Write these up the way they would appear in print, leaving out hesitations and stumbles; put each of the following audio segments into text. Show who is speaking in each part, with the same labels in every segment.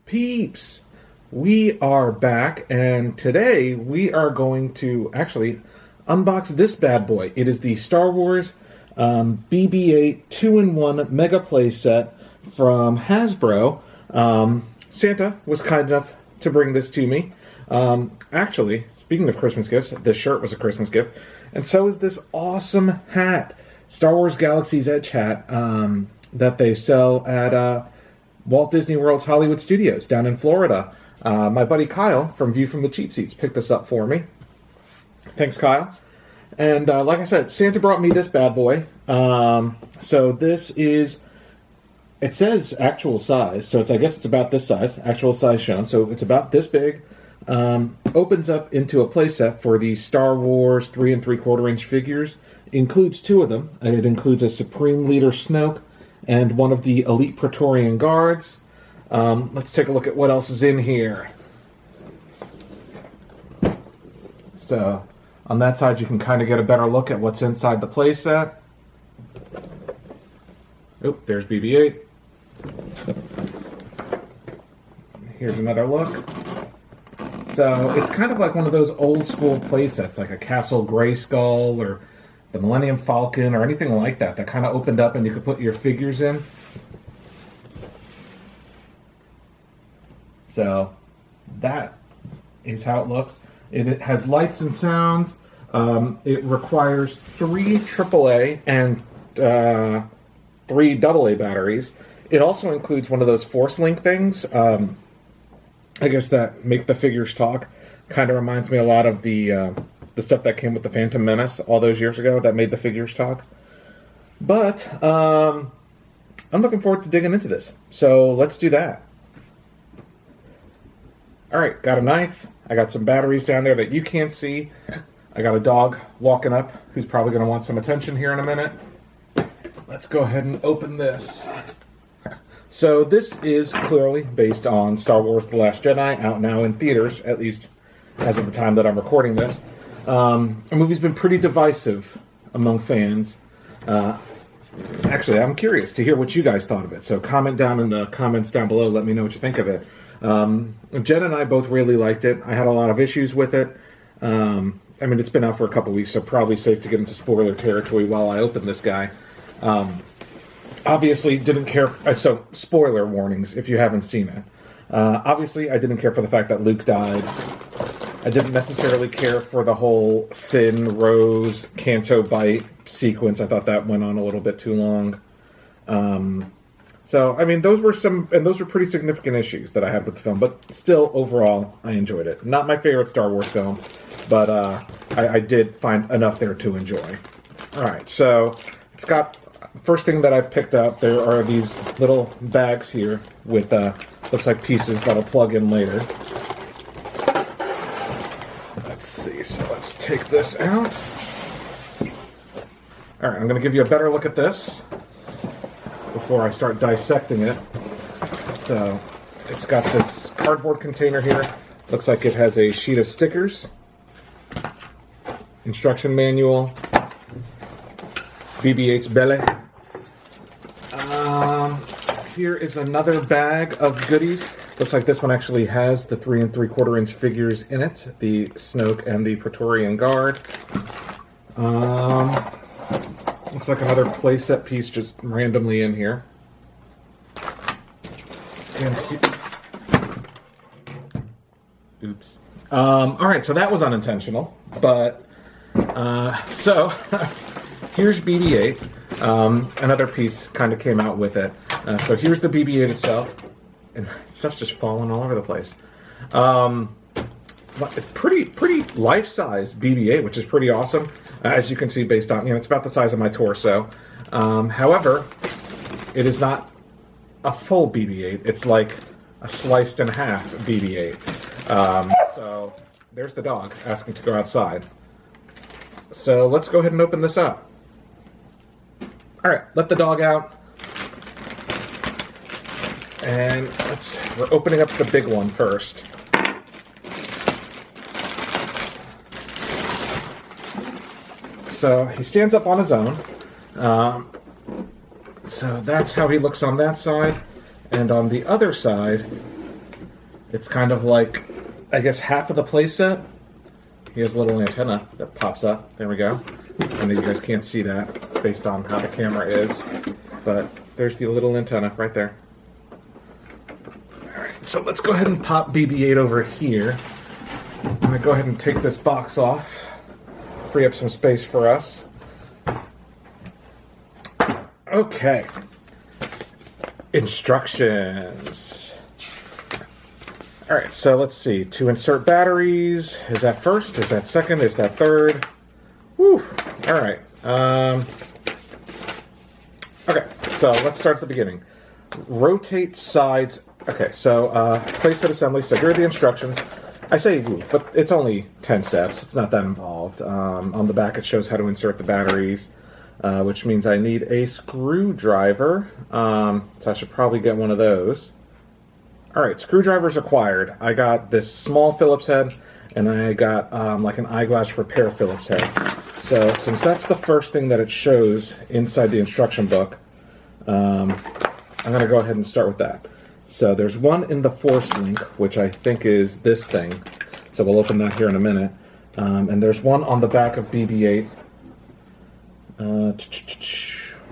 Speaker 1: Peeps, we are back, and today we are going to actually unbox this bad boy. It is the Star Wars BB-8 2-in-1 Mega Playset from Hasbro. Santa was kind enough to bring this to me. Actually, speaking of Christmas gifts, this shirt was a Christmas gift, and so is this awesome hat, Star Wars Galaxy's Edge hat, that they sell at Walt Disney World's Hollywood Studios down in Florida. My buddy Kyle from View from the Cheap Seats picked this up for me. Thanks, Kyle. And like I said, Santa brought me this bad boy. So this is, it says actual size, so I guess it's about this size, actual size shown. So it's about this big. Opens up into a playset for the Star Wars 3 3/4 inch figures. Includes two of them. It includes a Supreme Leader Snoke and one of the elite Praetorian Guards. Let's take a look at what else is in here. So, on that side you can kind of get a better look at what's inside the playset. Oh, there's BB-8. Here's another look. So, it's kind of like one of those old school playsets, like a Castle Grayskull or the Millennium Falcon or anything like that kind of opened up and you could put your figures in. So that is how it looks. It has lights and sounds. It requires 3 AAA and 3 AA batteries. It also includes one of those Force Link things, I guess, that make the figures talk. Kind of reminds me a lot of the stuff that came with the Phantom Menace all those years ago that made the figures talk. But I'm looking forward to digging into this. So let's do that. Alright, got a knife. I got some batteries down there that you can't see. I got a dog walking up who's probably going to want some attention here in a minute. Let's go ahead and open this. So this is clearly based on Star Wars The Last Jedi, out now in theaters, at least as of the time that I'm recording this. The movie's been pretty divisive among fans. Actually, I'm curious to hear what you guys thought of it. So comment down in the comments down below. Let me know what you think of it. Jen and I both really liked it. I had a lot of issues with it. I mean, it's been out for a couple weeks, so probably safe to get into spoiler territory while I open this guy. Obviously, didn't care. So, spoiler warnings if you haven't seen it. Obviously, I didn't care for the fact that Luke died. I didn't necessarily care for the whole Finn, Rose, Canto bite sequence. I thought that went on a little bit too long. So, I mean, those were pretty significant issues that I had with the film. But still, overall, I enjoyed it. Not my favorite Star Wars film, but I did find enough there to enjoy. All right, so it's got. First thing that I picked up, there are these little bags here with looks like pieces that'll plug in later. Let's see, so let's take this out. Alright, I'm going to give you a better look at this before I start dissecting it. So, it's got this cardboard container here. Looks like it has a sheet of stickers, instruction manual, BB-8's belly. Here is another bag of goodies. Looks like this one actually has the 3 3/4 inch figures in it, the Snoke and the Praetorian Guard. Looks like another playset piece just randomly in here. Oops. Alright, so that was unintentional, but so here's BB-8. Another piece kind of came out with it. So here's the BB-8 itself. And stuff's just falling all over the place. Pretty life-size BB-8, which is pretty awesome. As you can see, based on, it's about the size of my torso. However, it is not a full BB-8. It's like a sliced in half BB-8. So there's the dog asking to go outside. So let's go ahead and open this up. Alright, let the dog out. And we're opening up the big one first. So he stands up on his own. So that's how he looks on that side. And on the other side, It's kind of like, I guess, half of the playset. Here's a little antenna that pops up. There we go. I know you guys can't see that based on how the camera is, but there's the little antenna right there. Alright, so let's go ahead and pop BB-8 over here. I'm going to go ahead and take this box off, free up some space for us. Okay. Instructions. Alright, so let's see. To insert batteries, is that first? Is that second? Is that third? Whew. Alright. Okay, so let's start at the beginning. Rotate sides. Okay, so playset assembly. So here are the instructions. I say woo, but it's only 10 steps. It's not that involved. On the back it shows how to insert the batteries, which means I need a screwdriver. So I should probably get one of those. Alright, screwdrivers acquired. I got this small Phillips head, and I got like an eyeglass repair Phillips head. So since that's the first thing that it shows inside the instruction book, I'm going to go ahead and start with that. So there's one in the Force link, which I think is this thing. So we'll open that here in a minute. And there's one on the back of BB-8.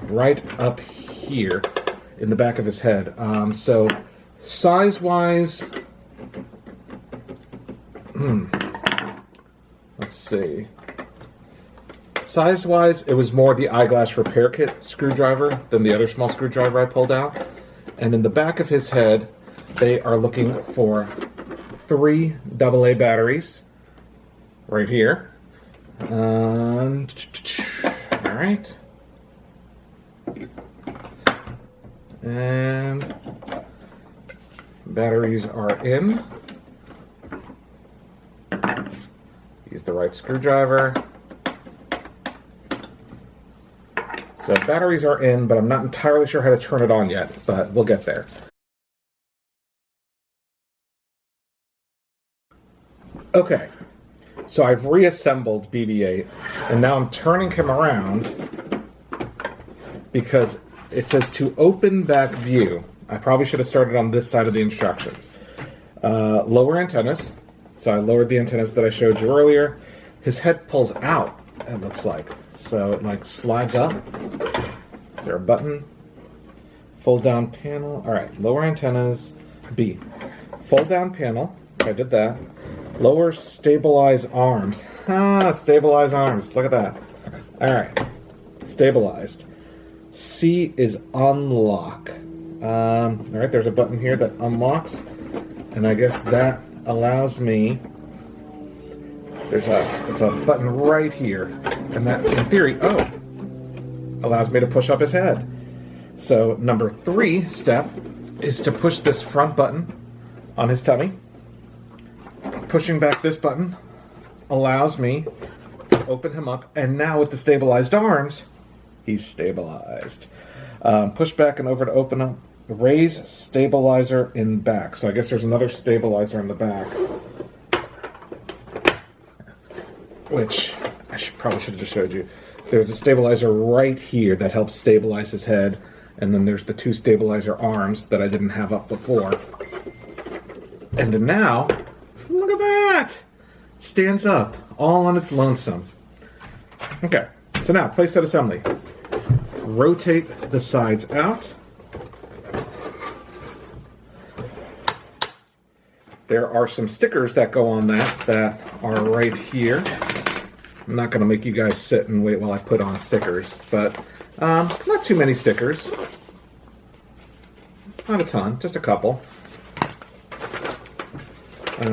Speaker 1: Right up here in the back of his head. So size-wise, let's see. Size-wise, it was more the eyeglass repair kit screwdriver than the other small screwdriver I pulled out. And in the back of his head, they are looking for 3 AA batteries right here. All right. And batteries are in. Use the right screwdriver. So batteries are in, but I'm not entirely sure how to turn it on yet, but we'll get there. Okay, so I've reassembled BB-8, and now I'm turning him around because it says to open back view. I probably should have started on this side of the instructions. Lower antennas. So I lowered the antennas that I showed you earlier. His head pulls out, it looks like. So it like slides up. Is there a button? Fold down panel. Alright, lower antennas. B. Fold down panel. I did that. Lower stabilize arms. Stabilize arms. Look at that. Alright. Stabilized. C is unlock. Alright, there's a button here that unlocks. And I guess that allows me... It's a button right here. And that, in theory, allows me to push up his head. So, number 3 step is to push this front button on his tummy. Pushing back this button allows me to open him up. And now with the stabilized arms, he's stabilized. Push back and over to open up. Raise stabilizer in back. So I guess there's another stabilizer in the back. Which I probably should have just showed you. There's a stabilizer right here that helps stabilize his head. And then there's the 2 stabilizer arms that I didn't have up before. And now, look at that! It stands up, all on its lonesome. Okay, so now, playset assembly. Rotate the sides out. There are some stickers that go on that are right here. I'm not going to make you guys sit and wait while I put on stickers, but not too many stickers. Not a ton, just a couple.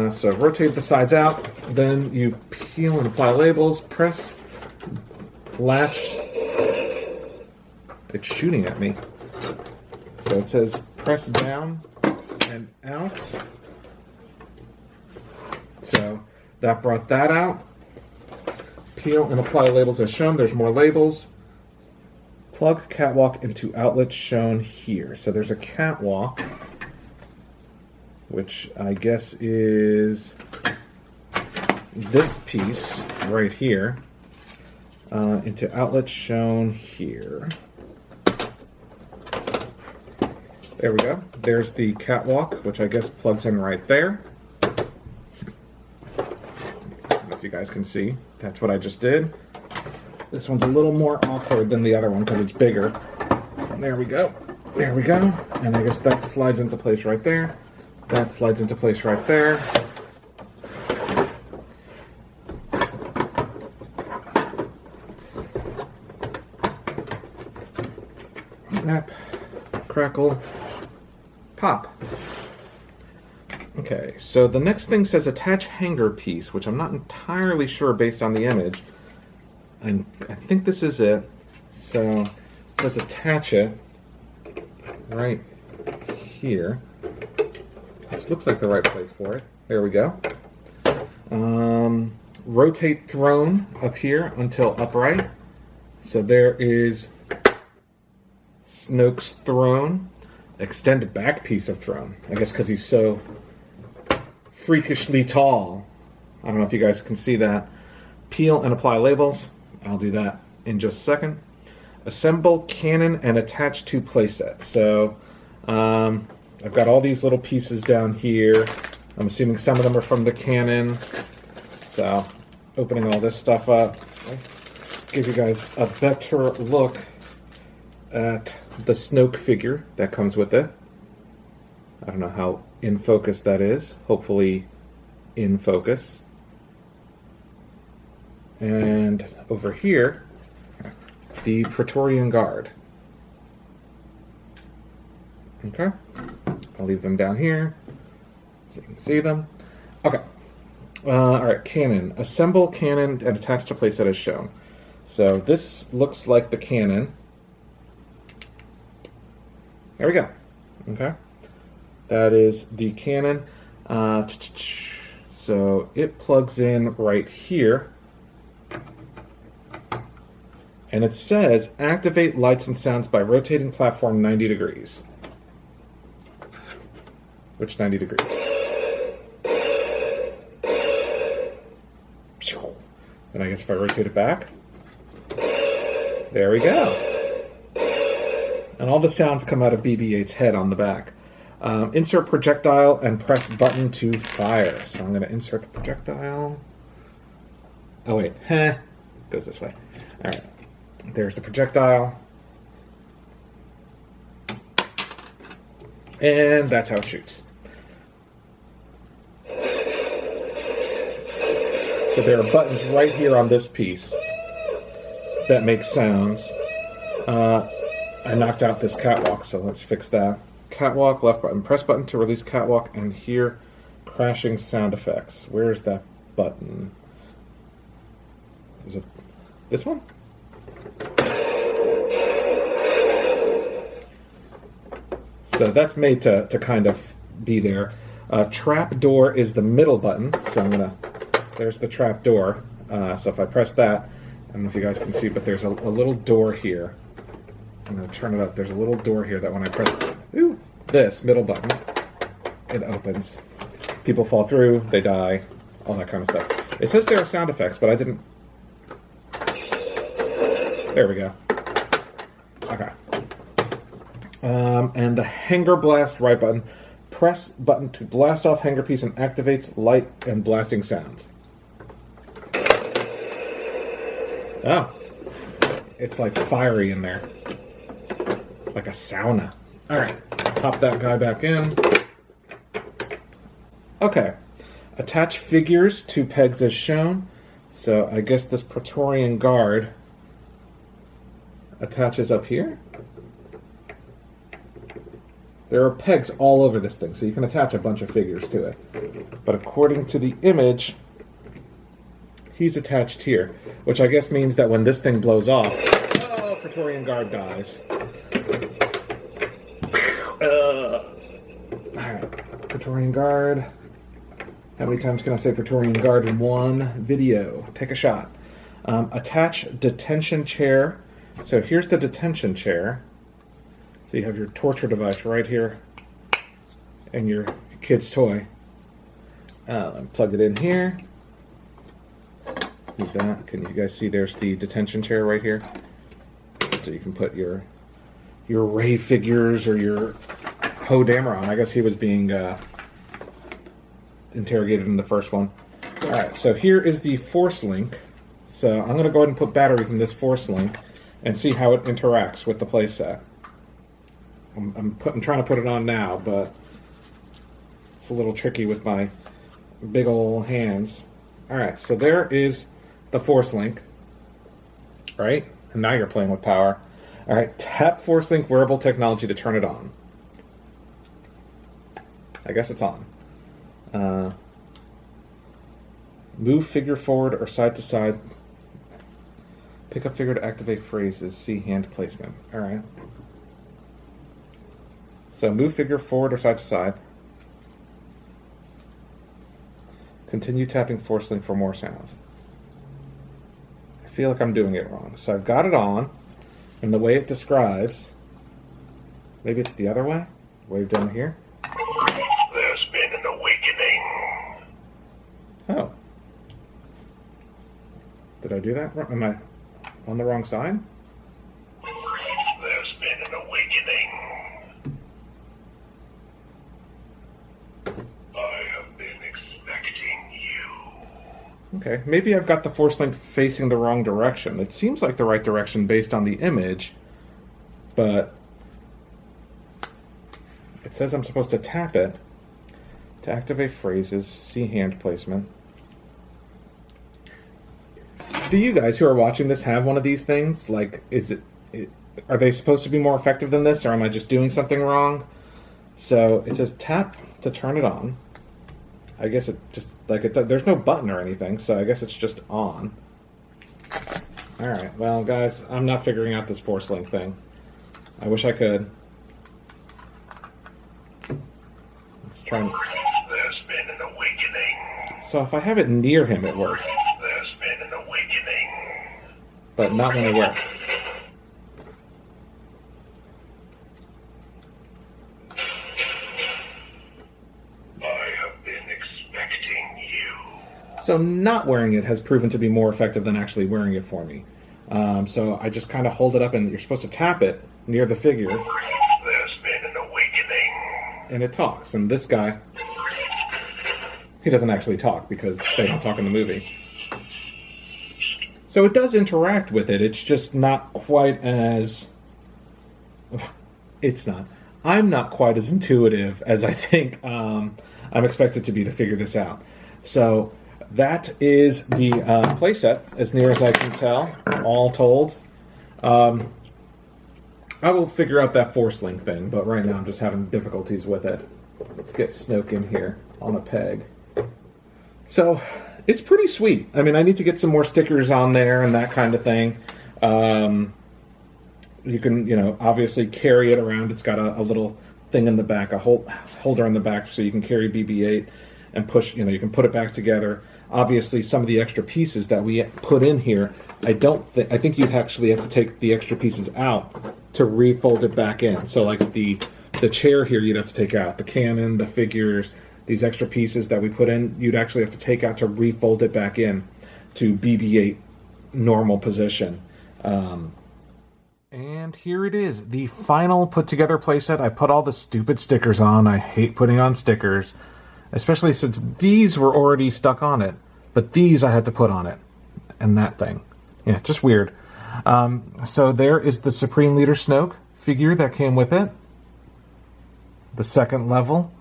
Speaker 1: So rotate the sides out, then you peel and apply labels, press, latch. It's shooting at me. So it says press down and out. So that brought that out. Peel and apply labels as shown. There's more labels. Plug catwalk into outlet shown here. So there's a catwalk, which I guess is this piece right here, into outlet shown here. There we go. There's the catwalk, which I guess plugs in right there. I don't know if you guys can see. That's what I just did. This one's a little more awkward than the other one because it's bigger. And there we go. There we go. And I guess that slides into place right there. That slides into place right there. Snap, crackle, pop. Okay, so the next thing says attach hanger piece, which I'm not entirely sure based on the image. And I think this is it. So it says attach it right here. Which looks like the right place for it. There we go. Rotate throne up here until upright. So there is Snoke's throne. Extend back piece of throne. I guess because he's so freakishly tall. I don't know if you guys can see that. Peel and apply labels. I'll do that in just a second. Assemble cannon and attach to playset. So I've got all these little pieces down here. I'm assuming some of them are from the cannon. So opening all this stuff up. I'll give you guys a better look at the Snoke figure that comes with it. I don't know how in focus that is. Hopefully in focus. And over here, the Praetorian Guard. Okay. I'll leave them down here so you can see them. Okay. Alright, cannon. Assemble cannon and attach to playset as shown. So this looks like the cannon. There we go. Okay. That is the cannon. So it plugs in right here. And it says activate lights and sounds by rotating platform 90 degrees. Which 90 degrees? And I guess if I rotate it back, there we go. And all the sounds come out of BB-8's head on the back. Insert projectile and press button to fire. So I'm going to insert the projectile. Oh wait, goes this way. All right, there's the projectile. And that's how it shoots. So there are buttons right here on this piece that make sounds. I knocked out this catwalk, so let's fix that. Catwalk, left button, press button to release catwalk, and hear crashing sound effects. Where's that button? Is it this one? So that's made to kind of be there. Trapdoor is the middle button, so I'm gonna. There's the trapdoor. So if I press that, I don't know if you guys can see, but there's a little door here. I'm gonna turn it up. There's a little door here that when I press this middle button, it opens. People fall through, they die, all that kind of stuff. It says there are sound effects, but I didn't. There we go. Okay. And the Hangar Blast right button. Press button to blast off hanger piece and activates light and blasting sounds. Oh. It's like fiery in there. Like a sauna. Alright. Pop that guy back in. Okay. Attach figures to pegs as shown. So I guess this Praetorian Guard attaches up here. There are pegs all over this thing, so you can attach a bunch of figures to it. But according to the image, he's attached here, which I guess means that when this thing blows off, oh, Praetorian Guard dies. Alright, Praetorian Guard. How many times can I say Praetorian Guard in one video? Take a shot. Attach Detention Chair. So here's the Detention Chair. So you have your torture device right here and your kid's toy. Plug it in here. Use that. Can you guys see there's the detention chair right here? So you can put your Rey figures or your Poe Dameron. I guess he was being interrogated in the first one. Alright, so here is the Force Link. So I'm going to go ahead and put batteries in this Force Link and see how it interacts with the playset. I'm trying to put it on now, but it's a little tricky with my big ol' hands. Alright, so there is the Force Link. Right? And now you're playing with power. Alright, tap Force Link wearable technology to turn it on. I guess it's on. Move figure forward or side to side. Pick up figure to activate phrases. See hand placement. Alright. So move figure forward or side to side. Continue tapping Force Link for more sounds. I feel like I'm doing it wrong. So I've got it on, and the way it describes, maybe it's the other way? Wave down here.
Speaker 2: There's been an awakening.
Speaker 1: Oh. Did I do that wrong? Am I on the wrong side?
Speaker 2: There's been an awakening. I have been expecting you.
Speaker 1: Okay, maybe I've got the Force Link facing the wrong direction. It seems like the right direction based on the image, but it says I'm supposed to tap it to activate phrases, see hand placement. Do you guys who are watching this have one of these things? Like, are they supposed to be more effective than this, or am I just doing something wrong? So it says tap to turn it on. I guess it just, there's no button or anything, so I guess it's just on. Alright, well guys, I'm not figuring out this Force Link thing. I wish I could. Let's try and...
Speaker 2: There's been an awakening.
Speaker 1: So if I have it near him, it works.
Speaker 2: There's been an awakening.
Speaker 1: But not when I work.
Speaker 2: I have been expecting you.
Speaker 1: So not wearing it has proven to be more effective than actually wearing it for me. So I just kind of hold it up, and you're supposed to tap it near the figure.
Speaker 2: There's been an awakening.
Speaker 1: And it talks. And this guy, he doesn't actually talk because they don't talk in the movie. So it does interact with it. It's just not quite as... It's not. I'm not quite as intuitive as I think I'm expected to be to figure this out. So that is the playset, as near as I can tell, all told. I will figure out that Force Link thing, but right now I'm just having difficulties with it. Let's get Snoke in here on a peg. So it's pretty sweet. I mean, I need to get some more stickers on there and that kind of thing. You can, obviously carry it around. It's got a little thing in the back, a holder in the back, so you can carry BB-8 and push, you can put it back together. Obviously, some of the extra pieces that we put in here, I think you'd actually have to take the extra pieces out to refold it back in. So like the chair here, you'd have to take out. The cannon, the figures, these extra pieces that we put in, you'd actually have to take out to refold it back in to BB-8 normal position. And here it is, the final put together playset. I put all the stupid stickers on. I hate putting on stickers, especially since these were already stuck on it, but these I had to put on it, and that thing. Yeah, just weird. So there is the Supreme Leader Snoke figure that came with it. The second level.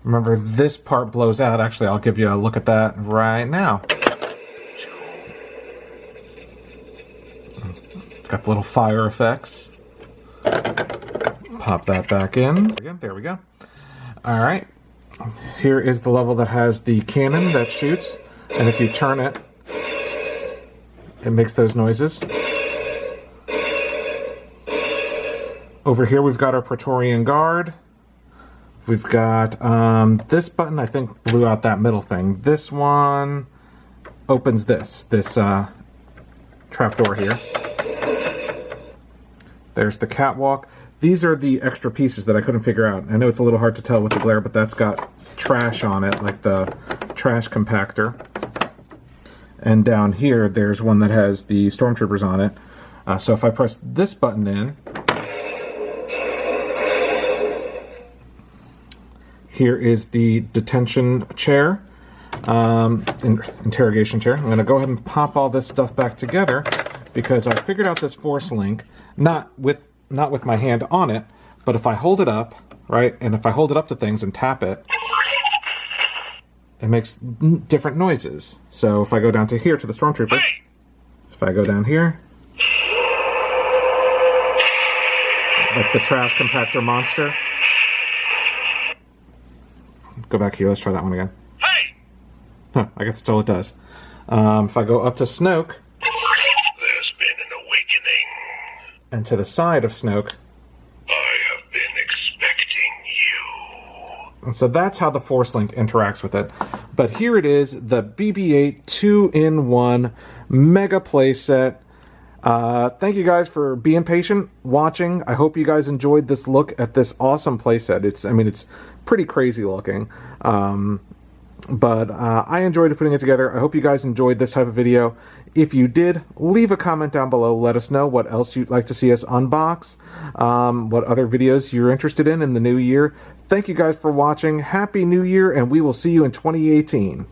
Speaker 1: Remember, this part blows out. Actually, I'll give you a look at that right now. It's got the little fire effects. Pop that back in. Again, there we go. All right. Here is the level that has the cannon that shoots. And if you turn it, it makes those noises. Over here, we've got our Praetorian Guard. We've got this button, I think, blew out that middle thing. This one opens this trapdoor here. There's the catwalk. These are the extra pieces that I couldn't figure out. I know it's a little hard to tell with the glare, but that's got trash on it, like the trash compactor. And down here, there's one that has the stormtroopers on it. So if I press this button in, Here is the detention chair, interrogation chair. I'm going to go ahead and pop all this stuff back together because I figured out this force link, not with my hand on it, but if I hold it up, right, and if I hold it up to things and tap it, it makes different noises. So if I go down to here to the stormtroopers, if I go down here, like the trash compactor monster. Go back here, let's try that one again. Huh, I guess that's all it does. If I go up to Snoke,
Speaker 2: There's been an awakening.
Speaker 1: and to the side of Snoke,
Speaker 2: I have been expecting you.
Speaker 1: and so that's how the Force Link interacts with it. But here it is, the BB-8 2-in-1 Mega Playset. Thank you guys for being patient, watching. I hope you guys enjoyed this look at this awesome playset. It's pretty crazy looking. But I enjoyed putting it together. I hope you guys enjoyed this type of video. If you did, leave a comment down below. Let us know what else you'd like to see us unbox, what other videos you're interested in the new year. Thank you guys for watching. Happy New Year, and we will see you in 2018.